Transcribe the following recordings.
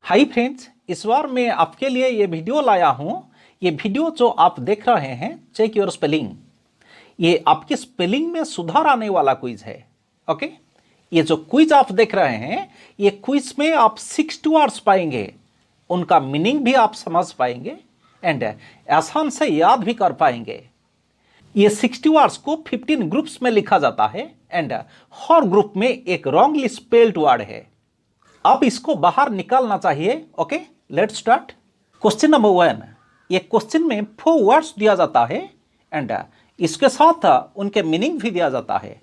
Hi friends, इस बार मैं आपके लिए ये वीडियो लाया हूँ। ये वीडियो जो आप देख रहे हैं, चेक योर स्पेलिंग, ये आपकी स्पेलिंग में सुधार आने वाला क्विज है। ओके, ये जो क्विज आप देख रहे हैं, ये क्विज में आप 60 वर्ड्स पाएंगे, उनका मीनिंग भी आप समझ पाएंगे एंड आसान से याद भी कर पाएंगे। ये 60 वर्ड्स को 15 ग्रुप्स में लिखा जाता है एंड हर ग्रुप में एक रॉन्गली स्पेल्ड वर्ड है। अब इसको बाहर निकालना चाहिए। Okay, let's start. Question number 1, ये क्वेश्चन में 4 वर्ड्स दिया जाता है एंड इसके साथ उनके मीनिंग भी दिया जाता है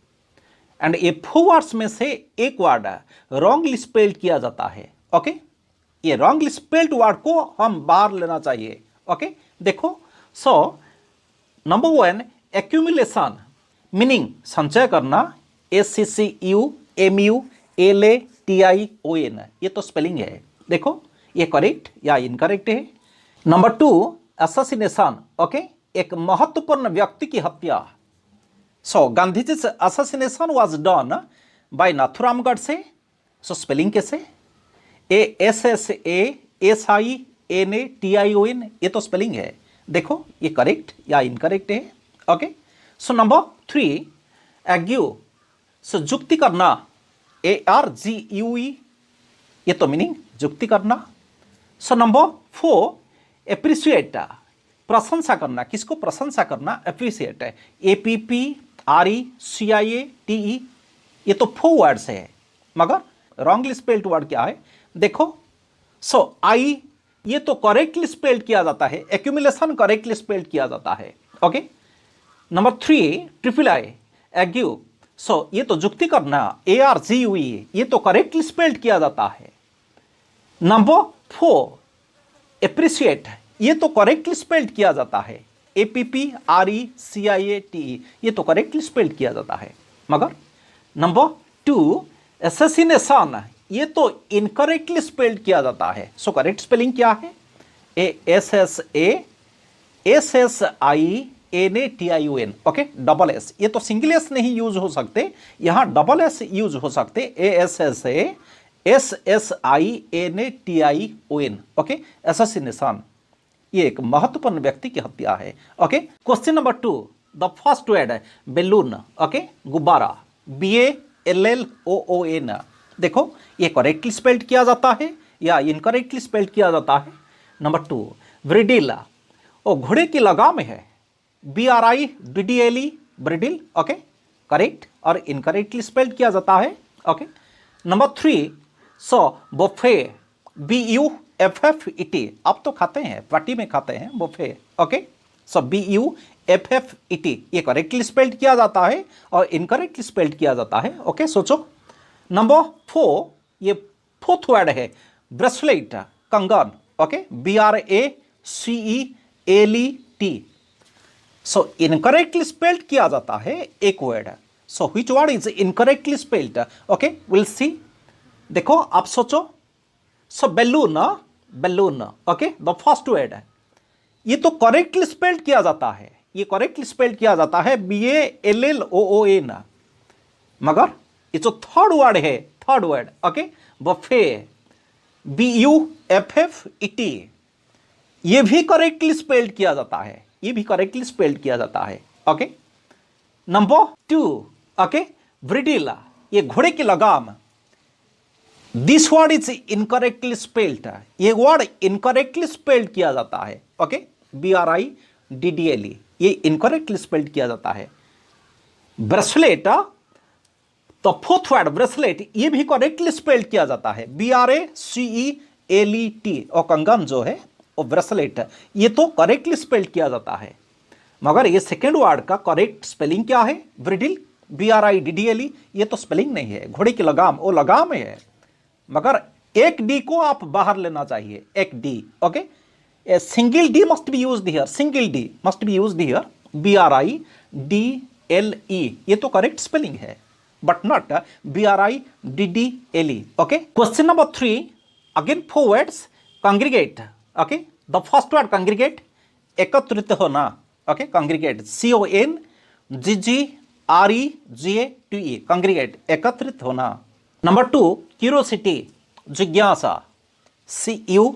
एंड ये 4 वर्ड्स में से एक वर्ड रॉन्गली स्पेल्ड किया जाता है। ओके, ये रॉन्गली स्पेल्ड वर्ड को हम बाहर लेना चाहिए। ओके, देखो, सो नंबर 1, एक्यूमुलेशन, मीनिंग संचय करना, SCCUMULATION, ये तो स्पेलिंग है। देखो, ये करेक्ट या इनकरेक्ट है। Number 2, assassination. ओके, एक महत्वपूर्ण व्यक्ति की हत्या। सो गांधीजी's assassination was done by Nathuram Godse. So spelling कैसे? ASSASINATION, ये तो स्पेलिंग है। देखो, ये करेक्ट या इनकरेक्ट है। ओके, सो नंबर 3, एग्यू, सो जुक्ति करना, ARGUE, ये तो मीनिंग जुक्ति करना। सो नंबर 4, एप्रिशिएट, प्रशंसा करना। किसको प्रशंसा करना? एप्रिशिएट, APPRECIATE, ये तो 4 वर्ड्स है, मगर रॉन्गली स्पेल्ड वर्ड क्या है? देखो, सो आई, ये तो करेक्टली स्पेल्ड किया जाता है, एक्यूमुलेशन करेक्टली स्पेल्ड किया जाता है। ओके, नंबर 3, ट्रिपल आई, एग्यू, सो ये तो जुक्ति करना, ARGUE, ये तो करेक्टली स्पेल्ड किया जाता है। नंबर 4, एप्रिशिएट, ये तो करेक्टली स्पेल्ड किया जाता है, APPRECIATE, ये तो करेक्टली स्पेल्ड किया जाता है। मगर नंबर 2, असैसिनेशन, ये तो इनकरेक्टली स्पेल्ड किया जाता है। सो करेक्ट स्पेलिंग क्या है? ASSASSINATION। ओके, डबल एस, ये तो सिंगल एस नहीं यूज हो सकते, यहाँ डबल एस यूज हो सकते, ASSASSINATION। ओके, असैसिनेशन, ये एक महत्वपूर्ण व्यक्ति की हत्या है। Okay, question number 2, the first word है बैलून। ओके, गुब्बारा, BALLOON। देखो, ये करेक्टली स्पेल्ड किया जाता है या इनकरेक्टली स्पेल्ड किया जाता है? नंबर 2, ब्रिडिल, ओ घोड़े की लगाम है, BRIDDLE, ब्रिडिल। ओके, करेक्ट और इनकरेक्टली स्पेल्ड किया जाता है। ओके, नंबर 3, सो बुफे, BUFFET, आप तो खाते हैं, पार्टी में खाते हैं बुफे। ओके, सो BUFFET, ये करेक्टली स्पेल्ड किया जाता है और इनकरेक्टली स्पेल्ड किया जाता है। ओके, सोचो। नंबर 4, ये 4th वर्ड है ब्रेसलेट, कंगन। Okay, BRACELET, so incorrectly spelled किया जाता है एक word. So which word is incorrectly spelled? Okay, will see. देखो, आप सोचो। So balloon, balloon, okay, the first word, ये तो करेक्टली स्पेल्ड किया जाता है, ये करेक्टली स्पेल्ड किया जाता है, BALLOON, मगर ये जो थर्ड वर्ड है, third word, okay, buffet, BUFFET, ये भी करेक्टली स्पेल्ड किया जाता है, ये भी करेक्टली स्पेल्ड किया जाता है। ओके, नंबर 2, ओके, ब्रिडिल, ये घोड़े की लगाम, this word is incorrectly spelled, ये वर्ड इनकरेक्टली स्पेल्ड किया जाता है। ओके, BRIDDLE, ये इनकरेक्टली स्पेल्ड किया जाता है। ब्रेसलेट, तो 4th वर्ड ब्रेसलेट, ये भी करेक्टली स्पेल्ड किया जाता है, BRACELET, और कंगन जो है वो ब्रेसलेट, ये तो करेक्टली स्पेल्ड किया जाता है। मगर ये सेकेंड वर्ड का करेक्ट स्पेलिंग क्या है? ब्रिडिल, BRIDDLE, ये तो स्पेलिंग नहीं है। घोड़े की लगाम, वो लगाम है, मगर एक डी को आप बाहर लेना चाहिए, एक D. Okay, single D must be used here, single D must be used here, BRIDDLE, ये तो करेक्ट स्पेलिंग है, but not BRIDDLE। Okay, question number 3, again 4 words, congregate. Okay, the first word congregate, एकत्रित होना। Okay, कांग्रीगेट, CONGREGATE, कांग्रीगेट, एकत्रित होना। Number 2, curiosity, जिज्ञासा, CURIOSITY,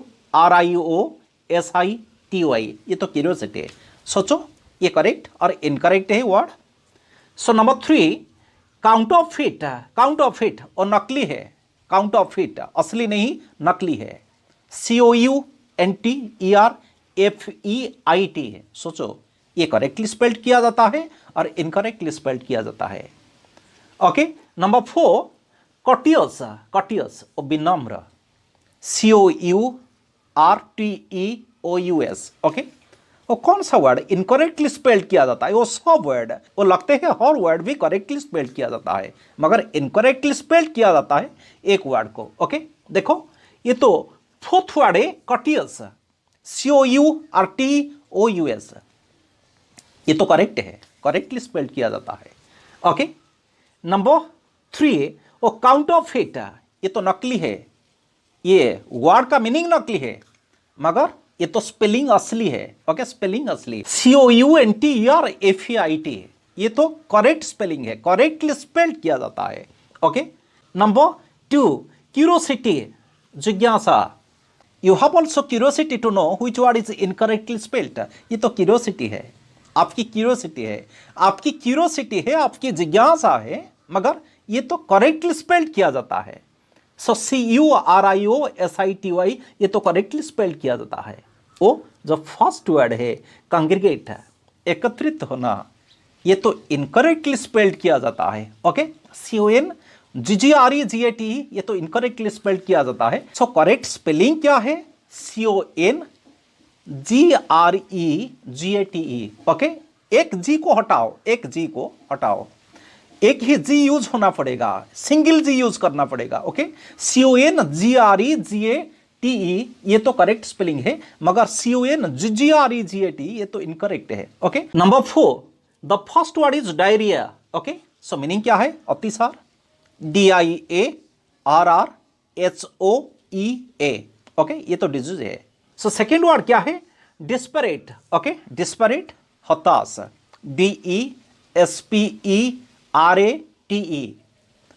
ये तो क्यूरियोसिटी है। सोचो ये करेक्ट और इनकरेक्ट है वर्ड। सो नंबर 3, काउंटरफिट। काउंटरफिट और नकली है, काउंटरफिट असली नहीं नकली है। COUNTERFEIT है। सोचो ये करेक्टली स्पेल्ड किया जाता है और इनकरेक्टली स्पेल्ड किया जाता है। Okay, number 4, courteous. कटियस और विनम्र, COURTEOUS। ओके, वो कौन सा वर्ड इनकरेक्टली स्पेल्ड किया जाता है? वो सब वर्ड, वो लगते हैं हर वर्ड भी करेक्टली स्पेल्ड किया जाता है, मगर इनकरेक्टली स्पेल्ड किया जाता है एक वर्ड को। ओके, देखो ये तो फोर्थ वर्ड है कटियस, COURTOUS, ये तो करेक्ट है, करेक्टली स्पेल्ड किया जाता है। ओके, नंबर 3, वो काउंटरफिट, ये तो नकली है, ये वर्ड का मीनिंग नकली है मगर ये तो स्पेलिंग असली है। ओके, स्पेलिंग असली, COUNTERFEIT, ये तो करेक्ट स्पेलिंग है, करेक्टली स्पेल्ड किया जाता है। ओके, नंबर 2, क्यूरियोसिटी, जिज्ञासा। You have also curiosity to know which word is incorrectly spelled, ये तो क्यूरियोसिटी है, आपकी क्यूरियोसिटी है, आपकी क्यूरियोसिटी है, आपकी जिज्ञासा है, मगर ये तो करेक्टली स्पेल्ड किया जाता है। सो CURIOSITY, ये तो करेक्टली स्पेल्ड किया जाता है। वो जो फर्स्ट वर्ड है कांग्रीगेट, एकत्रित होना, ये तो इनकरेक्टली स्पेल्ड किया जाता है। ओके, CONGGREGATE, ये तो इनकरेक्टली स्पेल्ड किया जाता है। सो करेक्ट स्पेलिंग क्या है? CONGREGATE। ओके, एक जी को हटाओ, एक जी को हटाओ, एक ही जी यूज होना पड़ेगा, सिंगल जी यूज करना पड़ेगा। ओके, CONGREGATE, ये तो करेक्ट स्पेलिंग है, मगर CONGGREGATE ये तो इनकरेक्ट है। Okay, number 4, the first word is diarrhoea. Okay, so meaning क्या है? अतिसार, DIARRHOEA। ओके, ये तो डिजीज है। सो सेकेंड वर्ड क्या है? डिस्परेट। ओके, डिस्परेट, हताश, DESPERATE।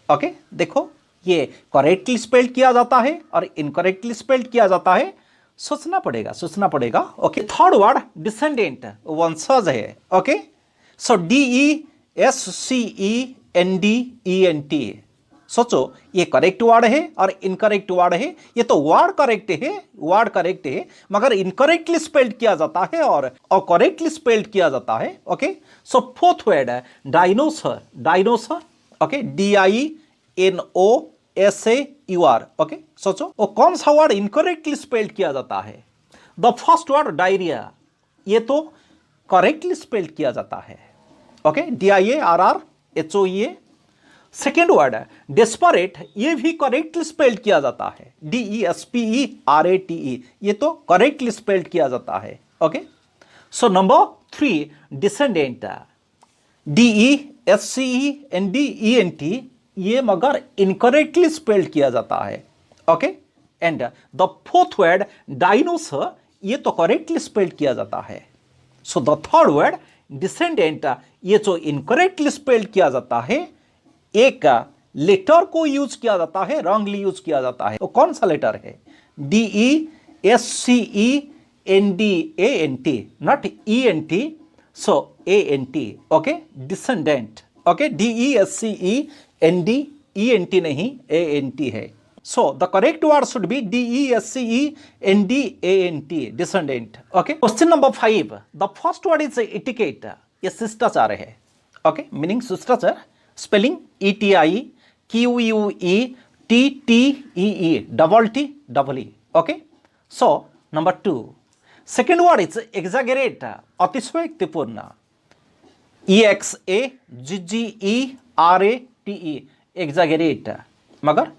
ओके, देखो ये करेक्टली स्पेल्ड किया जाता है और इनकरेक्टली स्पेल्ड किया जाता है, सोचना पड़ेगा, सोचना पड़ेगा। ओके, थर्ड वर्ड डिसेंडेंट, वंशज है। ओके, सो DESCENDENT, सोचो ये करेक्ट वर्ड है और इनकरेक्ट वर्ड है। ये तो वर्ड करेक्ट है, वर्ड करेक्ट है, मगर इनकरेक्टली स्पेल्ड किया जाता है और करेक्टली स्पेल्ड किया जाता है। ओके, सो फोर्थ वर्ड है dinosaur. Dinosaur, okay, DINOSAUR। Okay, सोचो वो कौन सा वर्ड इनकरेक्टली स्पेल्ड किया जाता है? द फर्स्ट वर्ड डायरिया, ये तो करेक्टली स्पेल्ड किया जाता है। Okay, DIARRHOEA। सेकेंड वर्ड है डेस्परेट, ये भी करेक्टली स्पेल्ड किया जाता है, DESPERATE, ये तो करेक्टली स्पेल्ड किया जाता है। Okay, so number 3, descendant, DESCENDENT, ये मगर इनकरेक्टली स्पेल्ड किया जाता है। Okay, and the fourth word dinosaur, ये तो करेक्टली स्पेल्ड किया जाता है। So the third word descendant, ये जो इनकरेक्टली स्पेल्ड किया जाता है, एक लेटर को यूज किया जाता है, रॉन्गली यूज किया जाता है। वो कौन सा लेटर है? DESCENDANT, not ENT, so ANT। Okay, descendant. Okay, DESCENDENT नहीं, ANT है। So the correct word should be DESCENDANT, descendant. Okay, question number 5, the first word is etiquette, ये शिष्टाचार है। ओके, मीनिंग शिष्टाचार, spelling ETIQUETTEE, okay. So number 2, second word is exaggerate, अतिशयोक्तिपूर्ण, EXAGGERATE, exaggerate, मगर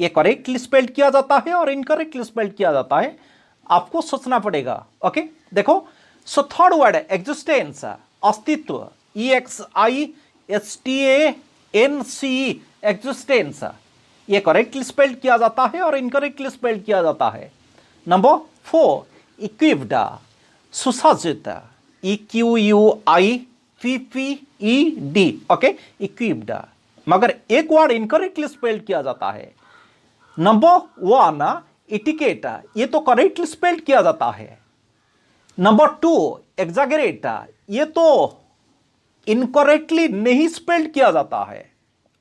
ये correctly spelled किया जाता है और इनकरेक्टली स्पेल्ड किया जाता है, आपको सोचना पड़ेगा। ओके, देखो, सो थर्ड वर्ड एग्जिस्टेंस, अस्तित्व, EXISTANCE, एग्जिस्टेंस, ये करेक्टली स्पेल्ड किया जाता है और इनकरेक्टली स्पेल्ड किया जाता है। नंबर 4, इक्विप्ड, सुसज्जित, EQUIPPED। ओके, इक्विप्ड, मगर एक वर्ड इनकरेक्टली स्पेल्ड किया जाता है। नंबर 1, इटिकेट, ये तो करेक्टली स्पेल्ड किया जाता है। नंबर 2 एग्जैगरेट, ये तो इनकरेक्टली नहीं स्पेल्ड किया जाता है।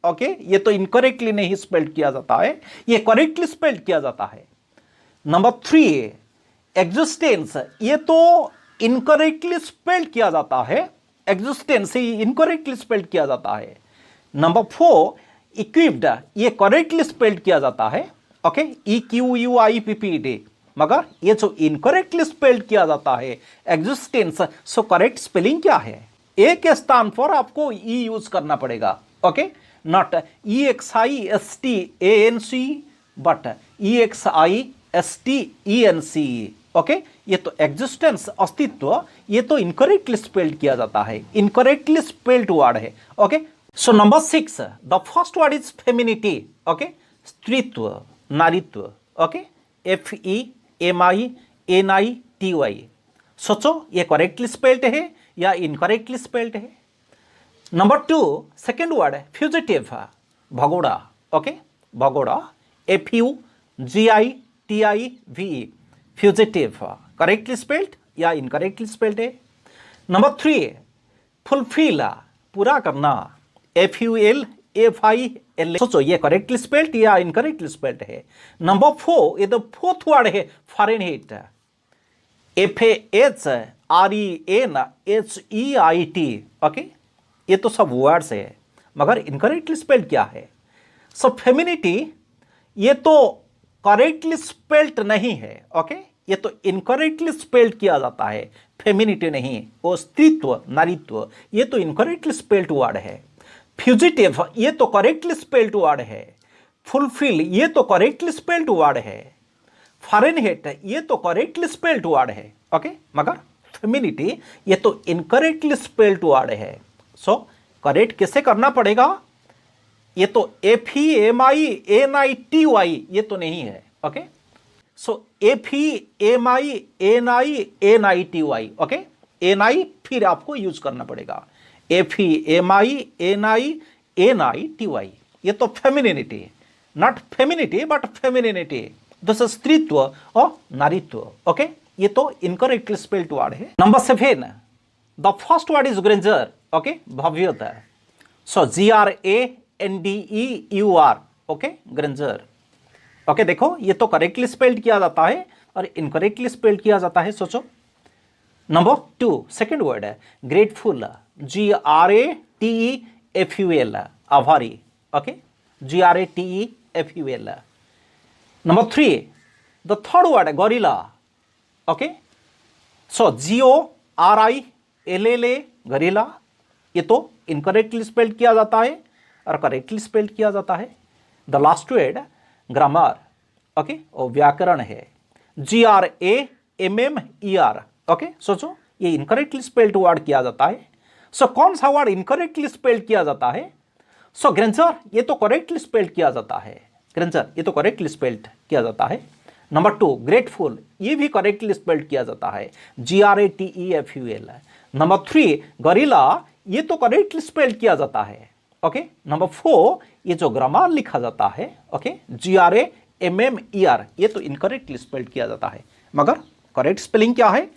ओके, ये तो इनकरेक्टली नहीं स्पेल्ड किया जाता है, ये करेक्टली स्पेल्ड किया जाता है। नंबर 3 एग्जिस्टेंस, ये तो इनकरेक्टली स्पेल्ड किया जाता है, एग्जिस्टेंस ही इनकरेक्टली स्पेल्ड किया जाता है। नंबर 4 इक्विप्ड, ये करेक्टली स्पेल्ड किया जाता है। ओके, EQUIPPED, मगर ये जो इनकरेक्टली स्पेल्ड किया जाता है एग्जिस्टेंस, सो करेक्ट स्पेलिंग क्या है? ए के स्थान पर आपको ई यूज करना पड़ेगा। Okay, not EXISTANC but EXISTENCE। Okay, ये तो एग्जिस्टेंस अस्तित्व, ये तो इनकरेक्टली स्पेल्ड किया जाता है, इनकरेक्टली स्पेल्ड वर्ड है। Okay, so number 6 the first word is feminity. Okay, स्त्रीत्व, नारीत्व। Okay, FEMINITY। सोचो ये करेक्टली स्पेल्ड है या इनकरेक्टली स्पेल्ड है? नंबर 2 सेकेंड वर्ड फ्यूजिटिव, भगोड़ा। ओके, भगोड़ा, FUGITIVE, फ्यूजिटिव, करेक्टली स्पेल्ड या इनकरेक्टली स्पेल्ड है? नंबर 3 फुलफिल, पूरा करना, FULFIL। सोचो ये करेक्टली स्पेल्ड या इनकरेक्टली स्पेल्ड है? नंबर 4 ये तो फोर्थ वर्ड है फारेनहीट, FAHRENHEIT। ओके, ये तो सब वर्ड्स है, मगर इनकरेक्टली स्पेल्ड क्या है? सो फेमिनिटी, ये तो करेक्टली स्पेल्ड नहीं है। ओके, ये तो इनकरेक्टली स्पेल्ड किया जाता है, फेमिनिटी नहीं। वो स्त्रीत्व, नारीत्व, ये तो इनकरेक्टली स्पेल्ड वर्ड है। फ्यूजिटिव, ये तो करेक्टली स्पेल्ड वर्ड है। फुलफिल, ये तो करेक्टली स्पेल्ड वर्ड है। फारेनहीट, ये तो करेक्टली स्पेल्ड वर्ड है। ओके, मगर फेमिनिटी ये तो इनकरेक्टली स्पेल्ड वर्ड है। सो करेक्ट कैसे करना पड़ेगा? ये तो FEMINITY, ये तो नहीं है। Okay, so FEMININITY। Okay, NI फिर आपको यूज करना पड़ेगा, FEMININITY। ये तो femininity, not feminity but femininity, this स्त्रीत्व और नारीत्व। ओके, ये तो इनकरेक्टली स्पेल्ड वर्ड है। Number 7 the first word is grandeur. Okay, भव्यता। So GRANDEUR। Okay, grandeur. Okay, देखो ये तो करेक्टली स्पेल्ड किया जाता है और इनकरेक्टली स्पेल्ड किया जाता है। सोचो। नंबर 2 सेकेंड वर्ड है ग्रेटफुल, GRATEFUL, आभारी। Okay, GRATEFUL। Number 3 the third word है गोरिल्ला। ओके, सो GORILLA, गोरिल्ला, ये तो इनकरेक्टली स्पेल्ड किया जाता है और करेक्टली स्पेल्ड किया जाता है। The last word grammar. Okay, और व्याकरण है, GRAMMER। ओके, सोचो ये इनकरेक्टली स्पेल्ड वर्ड किया जाता है। सो कौन सा वर्ड इनकरेक्टली स्पेल्ड किया जाता है? सो ग्रेंजर, ये तो करेक्टली स्पेल्ड किया जाता है, ग्रेंजर ये तो करेक्टली स्पेल्ड किया जाता है। नंबर 2 ग्रेटफुल, ये भी करेक्टली स्पेल्ड किया जाता है, GRATEFUL। नंबर 3 गोरिल्ला, ये तो करेक्टली स्पेल्ड किया जाता है। ओके, नंबर 4 ये जो ग्रामर लिखा जाता है, ओके, GRAMMER, ये तो इनकरेक्टली स्पेल्ड किया जाता है, मगर करेक्ट स्पेलिंग क्या है?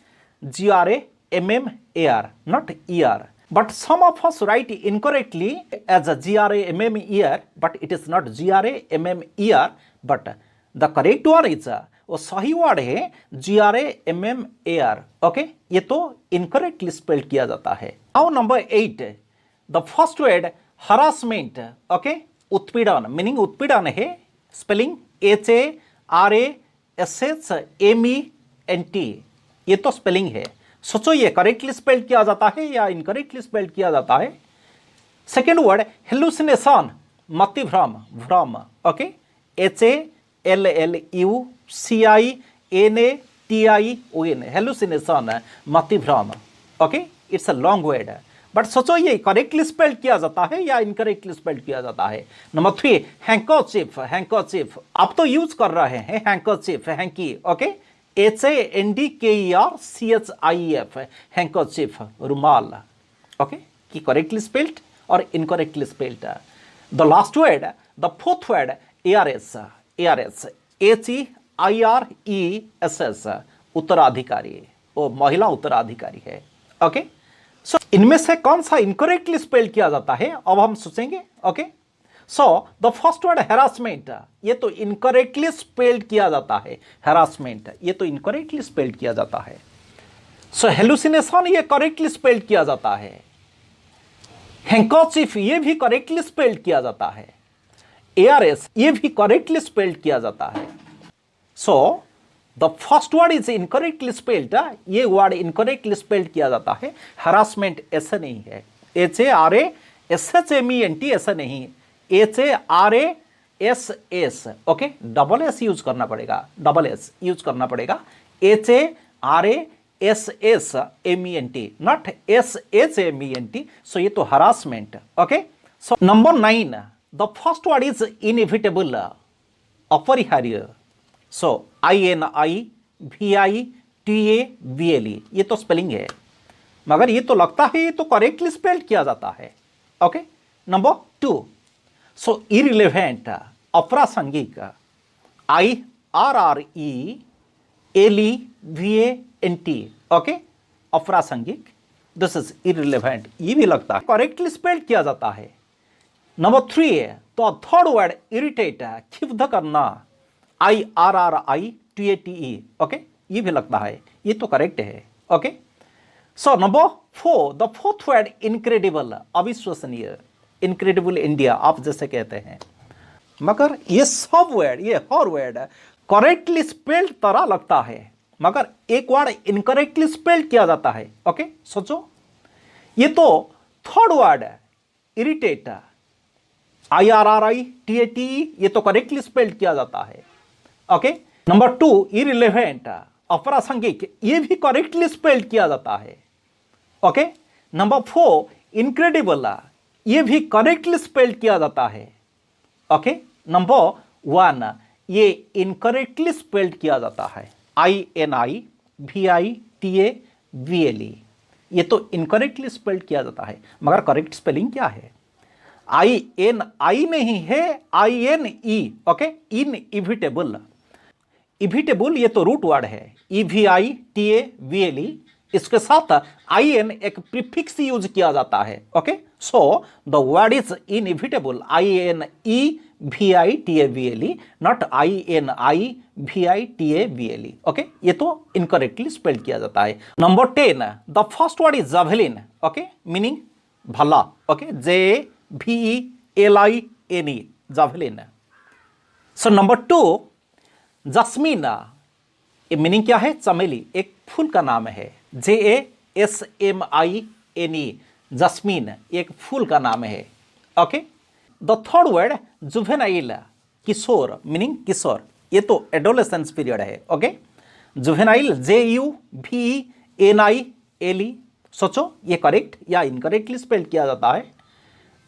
GRAMMER, not ER. But some of us write incorrectly as a GRAMMER, but it is not GRAMMER, but the correct one is वो सही वर्ड है GRAMMER। ओके, ये तो इनकरेक्टली स्पेल्ड किया जाता है। Now number 8 the first word harassment. Okay, उत्पीड़न, meaning उत्पीड़न है, स्पेलिंग HARASHMENT, ये तो स्पेलिंग है। सोचो ये करेक्टली स्पेल्ड किया जाता है या इनकरेक्टली स्पेल्ड किया जाता है? सेकेंड वर्ड हेलुसिनेशन, मतिभ्रम, भ्रम। ओके, HALLUCINATION, हेलुसिनेशन, मतिभ्रम। Okay, it's a long word, but सोचो ये करेक्टली स्पेल्ड किया जाता है या इनकरेक्टली स्पेल्ड किया जाता है? नंबर 3 हैंकरचीफ, हैंकरचीफ, आप तो यूज कर रहे हैं handkerchief, hanky. Okay, HANDKERCHIEF, handkerchief, रुमाल। ओके, की करेक्टली स्पेल्ड और incorrectly spelled. The last word, the fourth word ARS, ARS, IRESS, उत्तराधिकारी, वो महिला उत्तराधिकारी है। ओके, सो इनमें से कौन सा इनकरेक्टली स्पेल किया जाता है, अब हम सोचेंगे। Okay, so the first word harassment, ये तो इनकरेक्टली स्पेल्ड किया जाता है। हैरासमेंट ये तो इनकरेक्टली स्पेल्ड किया जाता है। सो हेलुसिनेशन ये करेक्टली स्पेल्ड किया जाता है। हैंकरचीफ ये भी करेक्टली स्पेल्ड किया जाता है। ARS ये भी करेक्टली स्पेल्ड किया जाता है। So the first word is incorrectly spelled, ये वर्ड इनकरेक्टली स्पेल्ड किया जाता है। हरासमेंट ऐसा नहीं है, HARASHMENT ऐसा नहीं, HARASS। Okay, double S use करना पड़ेगा, डबल एस यूज करना पड़ेगा। HARASSMENT, not SHMENT। सो ये तो harassment. Okay, so number 9, the first word is inevitable, अपरिहार्य। सो INIVITABLE ये तो स्पेलिंग है, मगर ये तो लगता है ये तो करेक्टली स्पेल्ड किया जाता है। ओके, नंबर 2, सो इररिलेवेंट, अप्रासंगिक, IRRELEVANT। ओके, अप्रासंगिक, दिस इज इररिलेवेंट, ये भी लगता है करेक्टली स्पेल्ड किया जाता है। नंबर 3, तो थर्ड वर्ड इरिटेट, क्षिब्ध करना, IRRITATE। ओके, ये भी लगता है, ये तो करेक्ट है। Okay, so number 4, the fourth word incredible, अविश्वसनीय, इनक्रेडिबल इंडिया आप जैसे कहते हैं। मगर ये सब वर्ड, ये हर वर्ड करेक्टली स्पेल्ड तरह लगता है, मगर एक वर्ड इनकरेक्टली स्पेल्ड किया जाता है। ओके, सोचो, ये तो थर्ड वर्ड इरिटेट, IRRITATE ये तो करेक्टली स्पेल्ड किया जाता है। ओके, नंबर 2 इररिलेवेंट, अप्रासंगिक, ये भी करेक्टली स्पेल्ड किया जाता है। ओके, नंबर 4 इनक्रेडिबल, ये भी करेक्टली स्पेल्ड किया जाता है। ओके, नंबर 1 ये इनकरेक्टली स्पेल्ड किया जाता है, INIVITABLE ये तो इनकरेक्टली स्पेल्ड किया जाता है, मगर करेक्ट स्पेलिंग क्या है? INI नहीं है, INE। ओके, इनइविटेबल, इविटेबल ये तो रूट वर्ड है, EVITABLE, इसके साथ IN एक प्रीफिक्स यूज किया जाता है। Okay, so the word is inevitable, INEVITABLE, not INIVITABLE। Okay, ये तो इनकरेक्टली स्पेल्ड किया जाता है। Number 10, the first word is javelin. Okay, meaning भला। Okay, JAVELIN, javelin. So number 2 jasmine, ये मीनिंग क्या है? चमेली, एक फूल का नाम है, JASMINE, जस्मीन एक फूल का नाम है। Okay, the third word juvenile, किशोर, मीनिंग किशोर, ये तो एडोलेसेंस पीरियड है। Okay, juvenile, JUVENILE। सोचो, ये करेक्ट या इनकरेक्टली स्पेल्ड किया जाता है।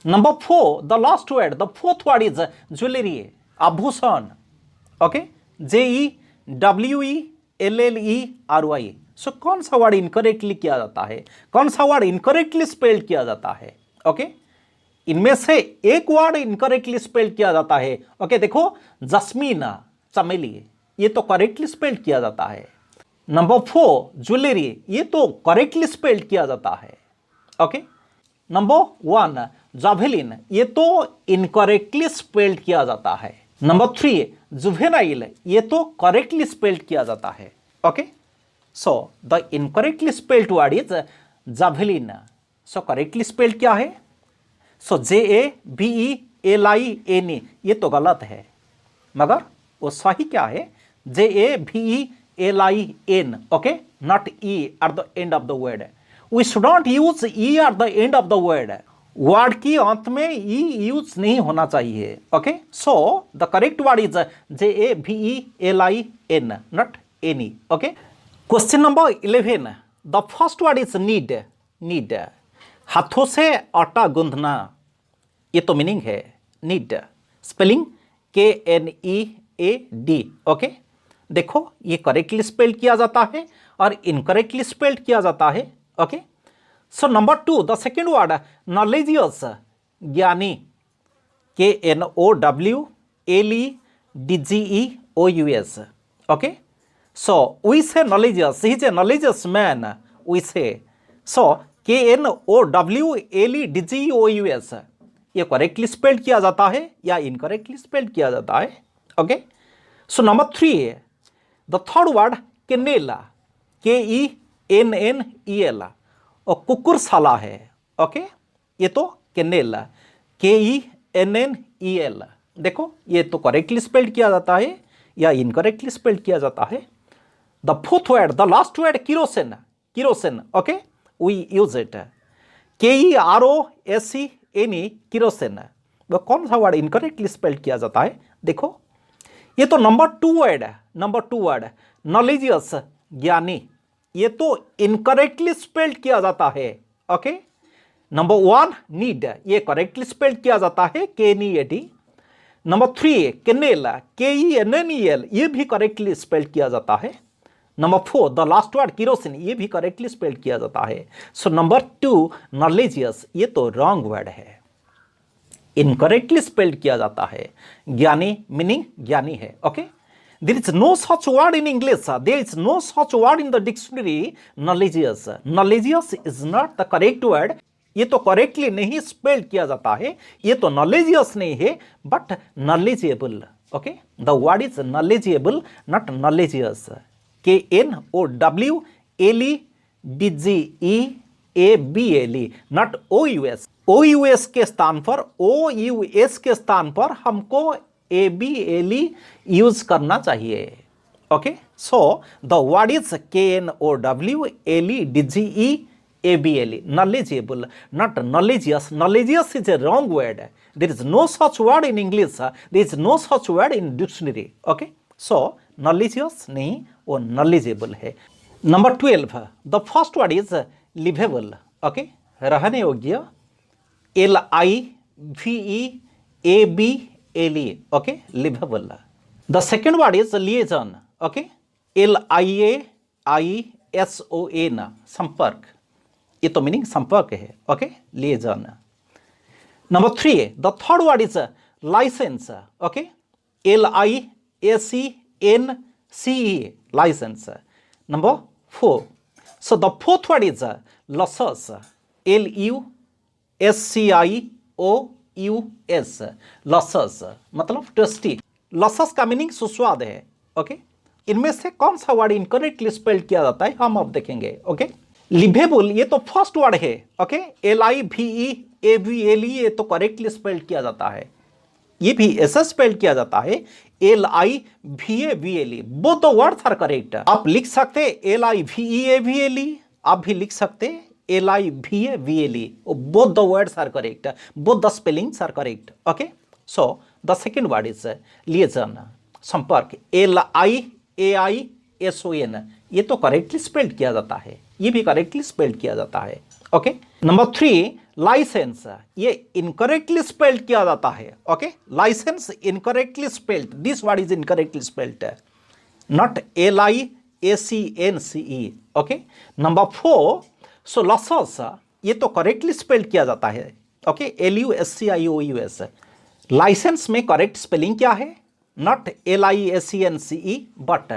Number 4 the last word, the fourth word is jewellery, आभूषण। Okay, JEWELLERY। सो कौन सा वर्ड इनकरेक्टली किया जाता है, कौन सा वर्ड इनकरेक्टली स्पेल्ड किया जाता है? ओके, इनमें से एक वर्ड इनकरेक्टली स्पेल्ड किया जाता है। ओके, देखो, जस्मीन, चमेली, ये तो करेक्टली स्पेल्ड किया जाता है। नंबर 4 ज्वेलरी, ये तो करेक्टली स्पेल्ड किया जाता है। ओके, नंबर 1 जावेलिन, ये तो इनकरेक्टली स्पेल्ड किया जाता है। नंबर 3 जुवेनाइल, ये तो करेक्टली स्पेल्ड किया जाता है। Okay, so the incorrectly spelled word is javelin. So correctly spelled क्या है? सो JAVELIN, ये तो गलत है, मगर वो सही क्या है? JAVELIN। Okay, not E at the end of the word। We should not use E at the end of the word। Word की अंत में E यूज नहीं होना चाहिए। Okay, so the correct word is JAVELIN, not any। Okay, question number 11, the first word is need, need, हाथों से आटा गूंथना, ये तो मीनिंग है नीड, स्पेलिंग KNEAD। ओके, देखो, ये करेक्टली स्पेल्ड किया जाता है और इनकरेक्टली स्पेल्ड किया जाता है। Okay, so number 2 the second word knowledgeous, ज्ञानी, KNOWLEDGEOUS। Okay, so we say knowledgeous. He is a knowledgeous man. We say so. KNOWLEDGEOUS ये करेक्टली स्पेल्ड किया जाता है या इनकरेक्टली स्पेल्ड किया जाता है. Okay, so number 3, the third word kennel, KENNEL और कुकुरशाला है. ओके, ये तो केनेला, KENNEL. देखो ये तो करेक्टली स्पेल्ड किया जाता है या इनकरेक्टली स्पेल्ड किया जाता है. The fourth word, the last word kerosene, kerosene. Okay, we use it, KEROSENE, kerosene. वो कौन सा वर्ड इनकरेक्टली स्पेल्ड किया जाता है? देखो ये तो नंबर 2 वर्ड है. नंबर 2 वर्ड नॉलेजियस, ज्ञानी, ये तो इनकरेक्टली स्पेल्ड किया जाता है. ओके, नंबर 1 नीड, ये करेक्टली स्पेल्ड किया जाता है, KNEAD. नंबर 3 केनेल, KENNEL, ये भी करेक्टली स्पेल्ड किया जाता है. Number 4 the last word kerosene, ये भी करेक्टली स्पेल्ड किया जाता है. सो नंबर 2 नॉलेजियस, ये तो रॉन्ग वर्ड है, इनकरेक्टली स्पेल्ड किया जाता है. ज्ञानी मीनिंग ज्ञानी है. Okay, there is no such word in English, there is no such word in the dictionary knowledgeous. Knowledgeous is not the correct word, ये तो करेक्टली नहीं स्पेल्ड किया जाता है. ये तो नॉलेजियस नहीं है but knowledgeable. Okay, the word is knowledgeable not knowledgeous. KNOWLEDGEABLE not OUS. OUS के स्थान पर, OUS के स्थान पर हमको ABLE यूज करना चाहिए. Okay, so the word is KNOWLEDGEABLE, knowledgeable, not knowledgeous. Knowledgeous is a wrong word. There is no such word in English. There is no such word in dictionary. Okay, so knowledgeous नहीं, वो knowledgeable है. Number 12, the first word is liveable. Okay, रहने योग्य, LIVEABLE. Okay, liveable. The second word is liaison. Okay, LIAISON, संपर्क, ये तो meaning संपर्क है. Okay, liaison. Number 3, the third word is licence. Okay, LIACENCE, licence. Number 4, so the fourth word is luscious, LUSCIOUS, luscious मतलब tasty. लसस का meaning सुस्वाद है. Okay, इनमें से कौन सा वर्ड इनकरेक्टली स्पेल्ड किया जाता है हम अब देखेंगे. ओके, लिवेबल ये तो फर्स्ट वर्ड है. ओके, LIVEABLE ये तो करेक्टली स्पेल्ड किया जाता है, ये भी ऐसा स्पेल्ड किया जाता है, LIVEABLE. Both the words are correct. आप लिख सकते LIVEABLE, आप भी लिख सकते LIVEABLE. Both the words are correct, both the spellings are correct. Okay, so the second word is liaison, संपर्क, LIAISON, ये तो करेक्टली स्पेल्ड किया जाता है, ये भी करेक्टली स्पेल्ड किया जाता है. ओके, नंबर 3 लाइसेंस, ये इनकरेक्टली स्पेल्ड किया जाता है. Okay, licence incorrectly spelled, this word is incorrectly spelled, not LIACNCE. Okay, number 4, so luscious, ये तो करेक्टली स्पेल्ड किया जाता है. Okay, LUSCIOUS. लाइसेंस में करेक्ट स्पेलिंग क्या है? Not LIACNCE but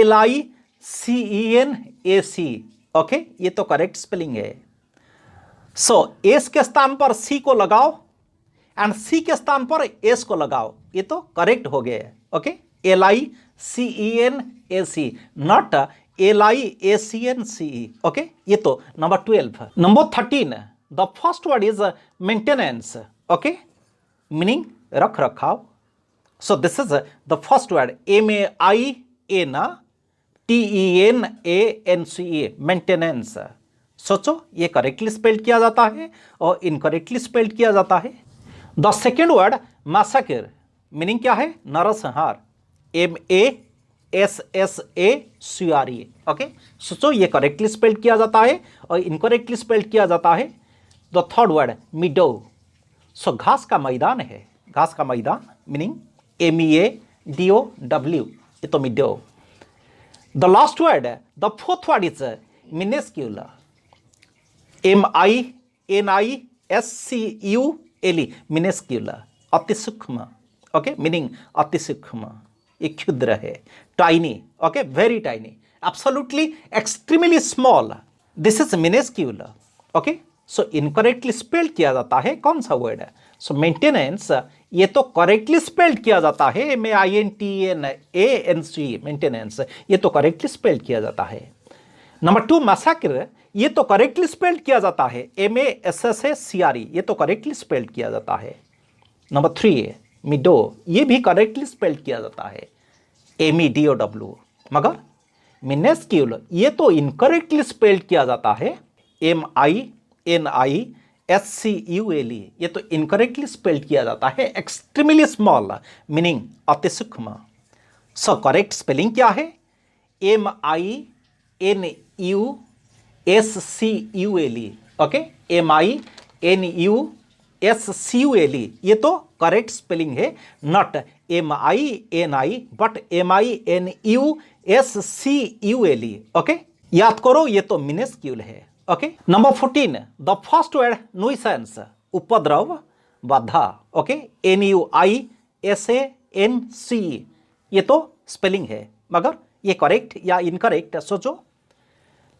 LICENAC. Okay, ये तो करेक्ट स्पेलिंग है. सो एस के स्थान पर सी को लगाओ एंड सी के स्थान पर एस को लगाओ, ये तो करेक्ट हो गया. Okay, LICENAC not LIACNCE. Okay, ये तो number 12. Number 13, the first word is maintenance. Okay, meaning रख रखाव. So this is the first word, MAINTENANCE, maintenance. सोचो ये करेक्टली स्पेल्ड किया जाता है और इनकरेक्टली स्पेल्ड किया जाता है. द सेकेंड वर्ड मैसाकर, मीनिंग क्या है? नरसंहार, MASSACRE. ओके, सोचो ये करेक्टली स्पेल्ड किया जाता है और इनकरेक्टली स्पेल्ड किया जाता है. द थर्ड वर्ड मिडो, सो घास का मैदान है, घास का मैदान, मीनिंग MEADOW, ये तो meadow. The last word, the fourth word is minuscule, MINISCULE, minuscule, अति सूक्ष्म. ओके, मीनिंग अति सूक्ष्म, ये क्षुद्र है, tiny, Okay, very tiny, absolutely extremely small. This is minuscule. Okay, so incorrectly spelled किया जाता है कौन सा वर्ड है? सो मेंटेनेंस, ये तो करेक्टली स्पेल्ड किया जाता है, MAINTENANCE, मेंटेनेंस, ये तो करेक्टली स्पेल्ड किया जाता है। नंबर 2 मैसाकर, ये तो करेक्टली स्पेल्ड किया जाता है, MASSACRE, ये तो करेक्टली स्पेल्ड किया जाता है। नंबर 3 मिडो, ये भी करेक्टली स्पेल्ड किया जाता है, MEDOW। मगर मिनेस्क्यूल, ये तो इनकरेक्टली स्पेल्ड किया जाता है, MINISCULE, ये तो इनकरेक्टली स्पेल्ड किया जाता है, एक्सट्रीमली स्मॉल, मीनिंग अति सूक्ष्म। सो करेक्ट स्पेलिंग क्या है? MINUSCULE। ओके, MINUSCULE, ये तो करेक्ट स्पेलिंग है, not MINI but MINUSCULE। Okay, याद करो, ये तो मिनेस्क्यूल है। Okay, number 14 the first word nuisance, उपद्रव, बाधा। ओके, NUISANCE, ये तो स्पेलिंग है, मगर ये करेक्ट या इनकरेक्ट सोचो।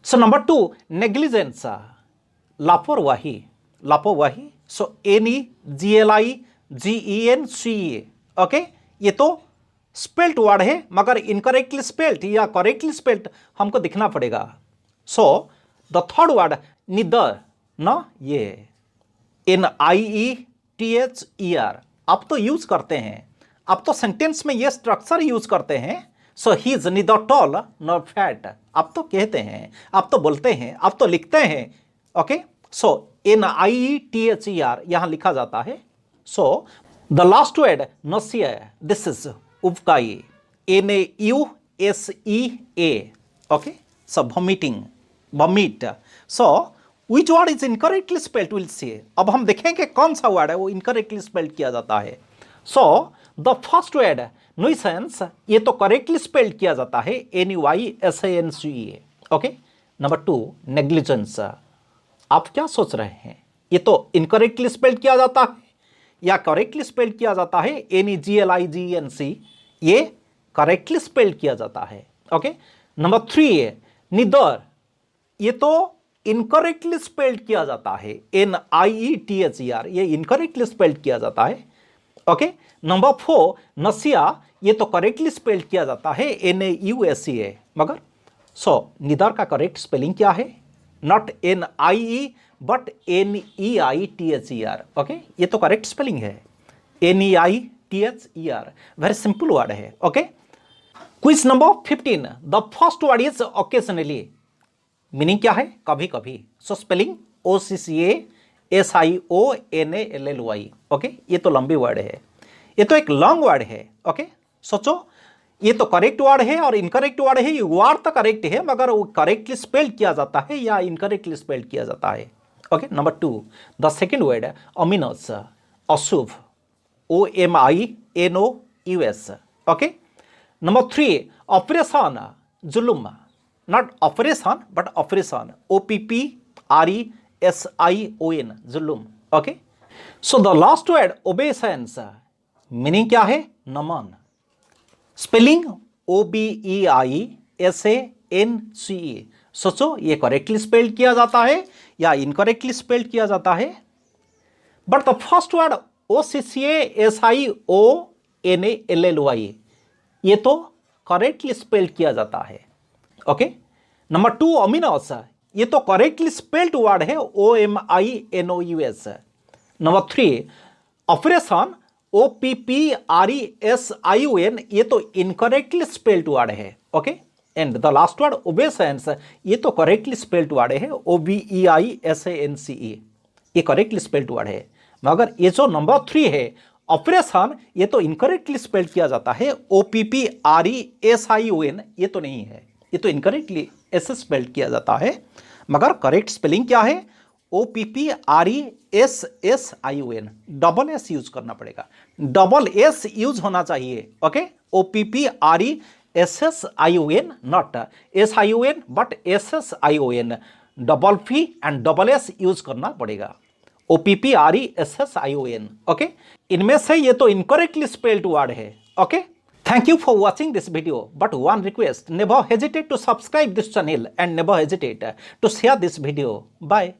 सो नंबर 2 नेग्लिजेंस, लापरवाही, लापरवाही। सो NEGLIGENCE। ओके, ये तो स्पेल्ट वर्ड है, मगर इनकरेक्टली स्पेल्ट या करेक्टली स्पेल्ट हमको दिखना पड़ेगा। सो द थर्ड वर्ड निदर, ना, ये NIETHER, आप तो यूज करते हैं, आप तो सेंटेंस में ये स्ट्रक्चर यूज करते हैं। So he is neither tall nor fat, आप तो कहते हैं, आप तो बोलते हैं, आप तो लिखते हैं। ओके, सो NIETHER यहां लिखा जाता है। So the last word nausea, this is उबकाई, NAUSEA। Okay, so vomiting, vomit. So which word is incorrectly spelled, will see. अब हम देखेंगे कौन सा वर्ड है वो इनकरेक्टली स्पेल्ड किया जाता है। सो द फर्स्ट वर्ड नुइसेंस, ये तो करेक्टली स्पेल्ड किया जाता है, NUISANCE। ओके, नंबर 2 नेग्लिजेंस, आप क्या सोच रहे हैं? ये तो इनकरेक्टली स्पेल्ड किया जाता है या करेक्टली स्पेल्ड किया जाता है, NEGLIGENC, ये करेक्टली स्पेल्ड किया जाता है। ओके, नंबर 3 निदर, ये तो इनकरेक्टली स्पेल्ड किया जाता है, NIETHER, ये इनकरेक्टली स्पेल्ड किया जाता है। ओके, नंबर 4 नसिया, ये तो करेक्टली स्पेल्ड किया जाता है, NAUSEA, मगर सो निदर का करेक्ट स्पेलिंग क्या है? Not NIE but NEITHER। Okay, ये तो करेक्ट स्पेलिंग है, NEITHER, वेरी सिंपल वर्ड है। Okay, quiz number 15 the first word is occasionally, meaning क्या है? कभी कभी। सो स्पेलिंग OCCASIONALLY। ओके, ये तो लंबी वर्ड है, ये तो एक लॉन्ग वर्ड है। ओके, सोचो, ये तो करेक्ट वर्ड है और इनकरेक्ट वर्ड है, ये वर्ड तो करेक्ट है, मगर वो करेक्टली स्पेल्ड किया जाता है या इनकरेक्टली स्पेल्ड किया जाता है। Okay, number 2 the second word ominous, अशुभ, OMINOUS। ओके, नंबर 3 ऑपरेशन, जुल्म, not operation but oppression, OPPRESION, जुल्म। Okay, so the last word obeisance, meaning क्या है? नमन, स्पेलिंग OBEISANCE। सोचो, ये करेक्टली स्पेल्ड किया जाता है या इनकरेक्टली स्पेल्ड किया जाता है? But the first word OCCASIONALLY, ये तो करेक्टली स्पेल्ड किया जाता है। ओके, नंबर 2 ओमिनस, ये तो करेक्टली स्पेल्ड वर्ड है, OMINOUS। नंबर 3 ऑपरेशन, OPPRESION, ये तो इनकरेक्टली स्पेल्ड वर्ड है। Okay, and the last word obeisance, ये तो करेक्टली स्पेल्ड वर्ड है, OBEISANCE, ये करेक्टली स्पेल्ड वर्ड है, मगर ये जो नंबर 3 है ऑपरेशन, ये तो इनकरेक्टली स्पेल्ड किया जाता है, OPPRESION, ये तो नहीं है, ये तो इनकरेक्टली ऐसे स्पेल्ड किया जाता है, मगर करेक्ट स्पेलिंग क्या है? OPPRESSION, डबल एस यूज करना पड़ेगा, डबल एस यूज होना चाहिए। Okay, OPPRESSION, not SION but SSION, double P and double S use करना पड़ेगा, OPPRESSION। ओके, इनमें से ये तो इनकरेक्टली स्पेल्ड वर्ड है। Okay, Thank you for watching this video, but one request, never hesitate to subscribe this channel and never hesitate to share this video. Bye.